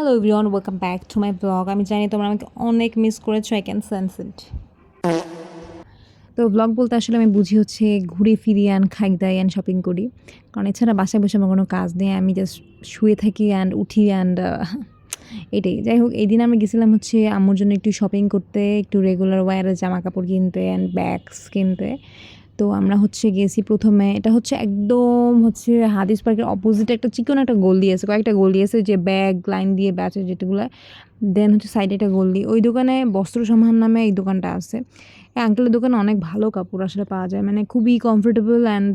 Hello everyone, welcome back to my blog. আমি জানি তোমরা আমাকে অনেক মিস করেছো, আই ক্যান সেন্স ইট। তো ব্লগ বলতে আসলে আমি বুঝি হচ্ছে ঘুরে ফিরি অ্যান্ড খাই দাই অ্যান্ড শপিং করি, কারণ এছাড়া বাসায় বসে আমার কোনো কাজ নেই। আমি জাস্ট শুয়ে থাকি অ্যান্ড উঠি অ্যান্ড এটাই। যাই হোক, এই দিন আমি গেছিলাম হচ্ছে আম্মুর জন্য একটু শপিং করতে, একটু রেগুলার ওয়্যারের জামা কাপড় কিনতে অ্যান্ড ব্যাগস কিনতে। তো আমরা হচ্ছে গেছি প্রথমে, এটা হচ্ছে একদম হচ্ছে হাদিস পার্কের অপোজিটে একটা চিকন একটা গলি আছে, কয়েকটা গলি আছে যে ব্যাগ লাইন দিয়ে বেচে যেগুলো। দেন হচ্ছে সাইডে একটা গলি, ওই দোকানে বস্ত্র সমাহার নামে এই দোকানটা আছে। এই আঙ্কেলের দোকানে অনেক ভালো কাপড় আসলে পাওয়া যায়, মানে খুবই কমফোর্টেবল অ্যান্ড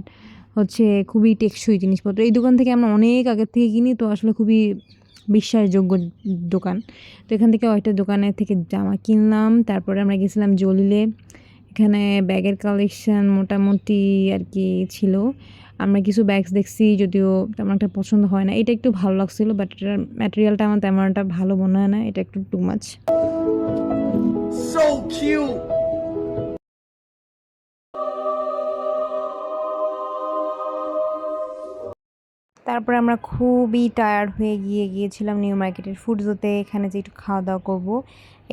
হচ্ছে খুবই টেকসই জিনিসপত্র। এই দোকান থেকে আমরা অনেক আগের থেকে কিনি, তো আসলে খুবই বিশ্বাসযোগ্য দোকান। তো এখান থেকে কয়েকটা দোকানের থেকে জামা কিনলাম। তারপরে আমরা গেছিলাম জলিলে, এখানে ব্যাগের কালেকশন মোটামুটি আর কি ছিল। আমরা কিছু ব্যাগস দেখছি, যদিও তেমন একটা পছন্দ হয় না। এটা একটু ভালো লাগছিলো, বাট এটার ম্যাটেরিয়ালটা আমার তেমন একটা ভালো মনে হয় না, এটা একটু টু মাচ। So cute! তারপরে আমরা খুবই টায়ার্ড হয়ে গিয়েছিলাম নিউ মার্কেটের ফুডজোতে, এখানে যে একটু খাওয়া দাওয়া করবো।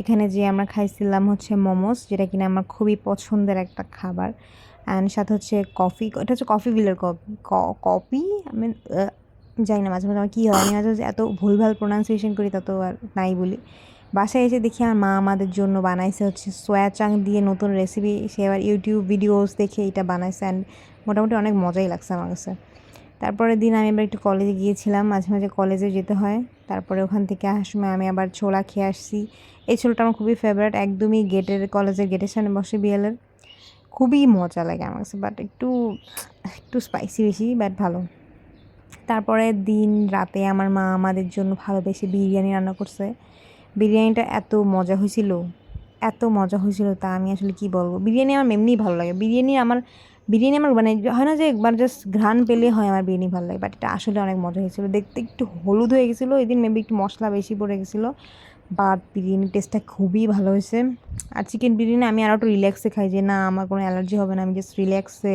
এখানে যে আমরা খাইছিলাম হচ্ছে মোমোস, যেটা কিনা আমার খুবই পছন্দের একটা খাবার। অ্যান্ড সাথে হচ্ছে কফি, এটা হচ্ছে কফি ভিলের কফি। আমি জানি না, মাঝে মাঝে আমার কী হয়, আমি মাঝে মাঝে এত ভুলভাল প্রোনাউন্সিয়েশন করি, তত আর নাই বলি। বাসায় এসে দেখি আমার মা আমাদের জন্য বানাইছে হচ্ছে সোয়া চাং দিয়ে নতুন রেসিপি। সে আবার ইউটিউব ভিডিওস দেখে এটা বানাইছে অ্যান্ড মোটামুটি অনেক মজাই লাগছে আমার কাছে। তারপরের দিন আমি আবার একটু কলেজে গিয়েছিলাম, মাঝে মাঝে কলেজে যেতে হয়। তারপরে ওখান থেকে আসার সময় আমি আবার ছোলা খেয়ে আসছি। এই ছোলাটা আমার খুবই ফেভারিট, একদমই কলেজের গেটের সামনে বসে বিএলের। খুবই মজা লাগে আমার কাছে, বাট একটু একটু স্পাইসি বেশি, বাট ভালো। তারপরের দিন রাতে আমার মা আমাদের জন্য ভালোবেসে বিরিয়ানি রান্না করছে। বিরিয়ানিটা এত মজা হয়েছিল তা আমি আসলে কি বলবো। বিরিয়ানি আমার এমনিই ভালো লাগে। বিরিয়ানি আমার মানে হয় না যে একবার জাস্ট ঘ্রাণ পেলে হয় আমার বিরিয়ানি ভালো লাগে, বাট এটা আসলে অনেক মজা হয়েছিল। দেখতে একটু হলুদ হয়ে গেছিলো এই দিন, মেবি একটু মশলা বেশি পড়ে গেছিলো, বাট বিরিয়ানির টেস্টটা খুবই ভালো হয়েছে। আর চিকেন বিরিয়ানি আমি আরও একটু রিল্যাক্সে খাই, যে না আমার কোনো অ্যালার্জি হবে না, আমি জাস্ট রিল্যাক্সে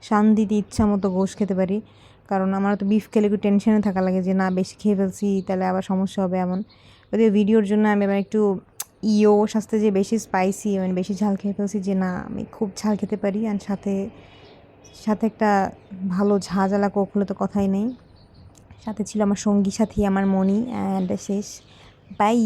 শান্তিতে ইচ্ছা মতো গোশ খেতে পারি। কারণ আমার তো বিফ খেলে একটু টেনশনে থাকা লাগে যে না বেশি খেয়ে ফেলছি তাহলে আবার সমস্যা হবে এমন। যদিও ভিডিওর জন্য আমি আবার একটু স্বাস্থ্যে যে বেশি স্পাইসি মানে বেশি ঝাল খেয়ে ফেলছি, যে না আমি খুব ঝাল খেতে পারি। অ্যান্ড সাথে সাথে একটা ভালো ঝাঁঝালা কোক হলে তো কথাই নেই। সাথে ছিল আমার সঙ্গী সাথী আমার মনি, অ্যান্ড শেষ। বাই।